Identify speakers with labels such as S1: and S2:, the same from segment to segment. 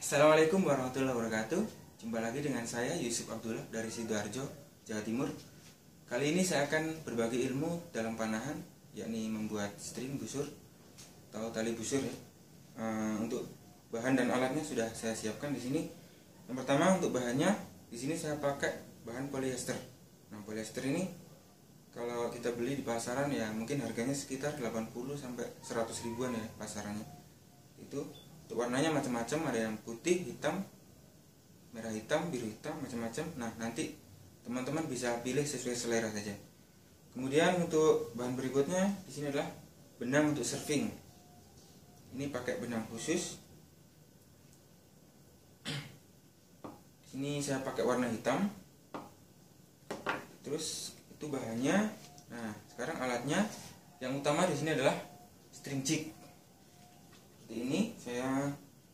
S1: Assalamualaikum warahmatullahi wabarakatuh. Jumpa lagi dengan saya Yusuf Abdullah dari Sidoarjo, Jawa Timur. Kali ini saya akan berbagi ilmu dalam panahan, yakni membuat string busur atau tali busur ya. Untuk bahan dan alatnya sudah saya siapkan di sini. Yang pertama untuk bahannya, di sini saya pakai bahan polyester. Nah, polyester ini kalau kita beli di pasaran ya mungkin harganya sekitar 80 sampai 100 ribuan ya pasarannya. Itu untuk warnanya macam-macam, ada yang putih, hitam, merah hitam, biru hitam, macam-macam. Nah, nanti teman-teman bisa pilih sesuai selera saja. Kemudian untuk bahan berikutnya di sini adalah benang untuk surfing. Ini pakai benang khusus. Di sini saya pakai warna hitam. Terus itu bahannya. Nah, sekarang alatnya yang utama di sini adalah string jig. Ini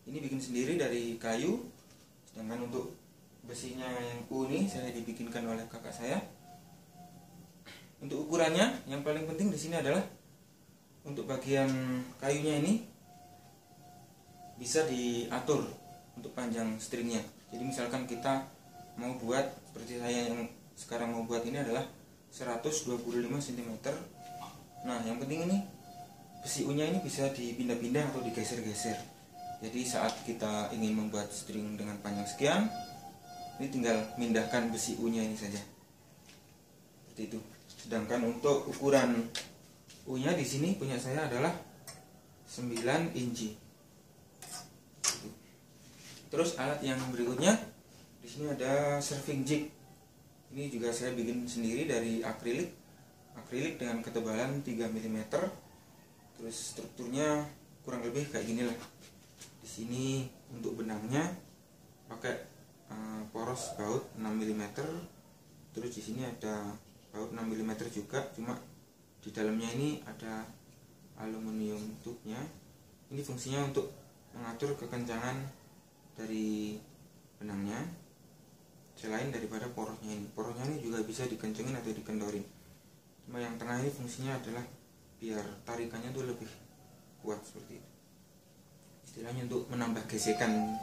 S1: ini bikin sendiri dari kayu, sedangkan untuk besinya yang ini saya dibikinkan oleh kakak saya. Untuk ukurannya yang paling penting di sini adalah untuk bagian kayunya ini bisa diatur untuk panjang stringnya. Jadi misalkan kita mau buat seperti saya yang sekarang mau buat ini adalah 125 cm. Nah, yang penting ini besi U-nya ini bisa dipindah-pindah atau digeser-geser. Jadi saat kita ingin membuat string dengan panjang sekian, ini tinggal mindahkan besi U-nya ini saja. Seperti itu. Sedangkan untuk ukuran U-nya di sini punya saya adalah 9 inci. Terus alat yang berikutnya di sini ada surfing jig. Ini juga saya bikin sendiri dari akrilik. Akrilik dengan ketebalan 3 mm. Terus strukturnya kurang lebih kayak gini lah. Di sini untuk benangnya pakai poros baut 6 mm. Terus di sini ada baut 6 mm juga, cuma di dalamnya ini ada aluminium tube-nya. Ini fungsinya untuk mengatur kekencangan dari benangnya selain daripada porosnya ini. Porosnya ini juga bisa dikencengin atau dikendorin. Cuma yang tengah ini fungsinya adalah biar tarikannya tuh lebih kuat seperti itu. Istilahnya untuk menambah gesekan.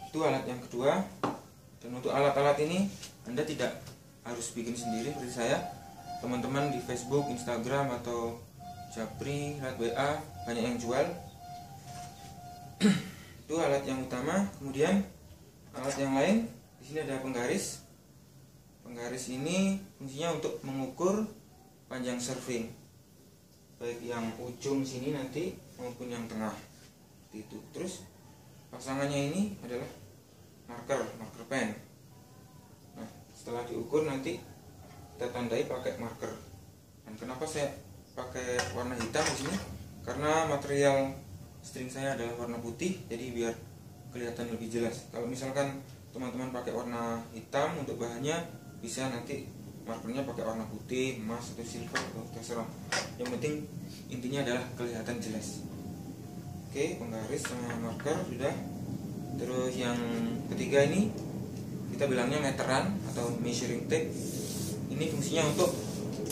S1: Itu alat yang kedua. Dan untuk alat-alat ini Anda tidak harus bikin sendiri seperti saya. Teman-teman di Facebook, Instagram atau Japri, WA banyak yang jual. Itu alat yang utama. Kemudian alat yang lain di sini ada penggaris. Penggaris ini fungsinya untuk mengukur panjang surfing, baik yang ujung sini nanti maupun yang tengah. Itu. Terus pasangannya ini adalah marker pen. Nah, setelah diukur nanti kita tandai pakai marker. Dan kenapa saya pakai warna hitam di sini? Karena material string saya adalah warna putih, jadi biar kelihatan lebih jelas. Kalau misalkan teman-teman pakai warna hitam untuk bahannya, bisa nanti markernya pakai warna putih, emas atau silver atau terserah. Yang penting intinya adalah kelihatan jelas. Oke, penggaris sama marker sudah. Terus yang ketiga ini kita bilangnya meteran atau measuring tape. Ini fungsinya untuk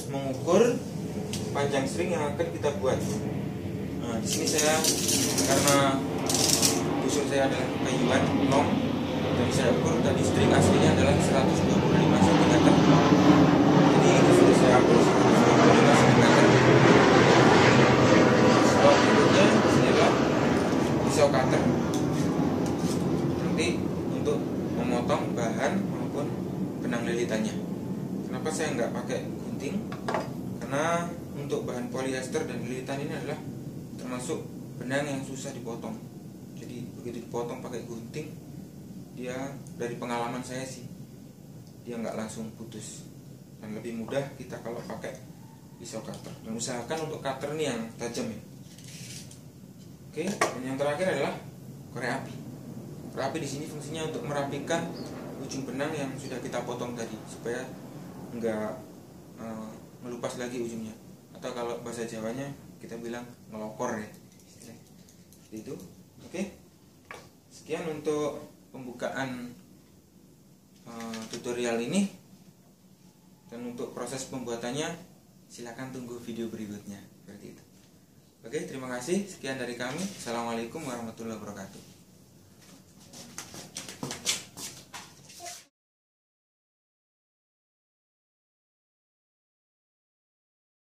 S1: mengukur panjang string yang akan kita buat. Nah, di sini saya karena busur saya adalah kayuan long, dan saya ukur tadi string aslinya adalah 125 cm. Jadi ini sudah saya ukur 125 cm. Kalau berikutnya ini adalah pisau cutter. Nanti untuk memotong bahan maupun benang lilitannya. Kenapa saya nggak pakai gunting? Karena untuk bahan polyester dan lilitan ini adalah termasuk benang yang susah dipotong. Jadi begitu dipotong pakai gunting, dia dari pengalaman saya sih dia nggak langsung putus, dan lebih mudah kita kalau pakai pisau cutter. Dan usahakan untuk cutter ini yang tajam ya. Oke, dan yang terakhir adalah korek api. Korek api di sini fungsinya untuk merapikan ujung benang yang sudah kita potong tadi supaya nggak melupas lagi ujungnya, atau kalau bahasa Jawanya kita bilang ngelokor ya. Seperti itu. Oke. Sekian untuk pembukaan tutorial ini, dan untuk proses pembuatannya silakan tunggu video berikutnya seperti itu. Oke, terima kasih. Sekian dari kami. Assalamualaikum warahmatullahi wabarakatuh.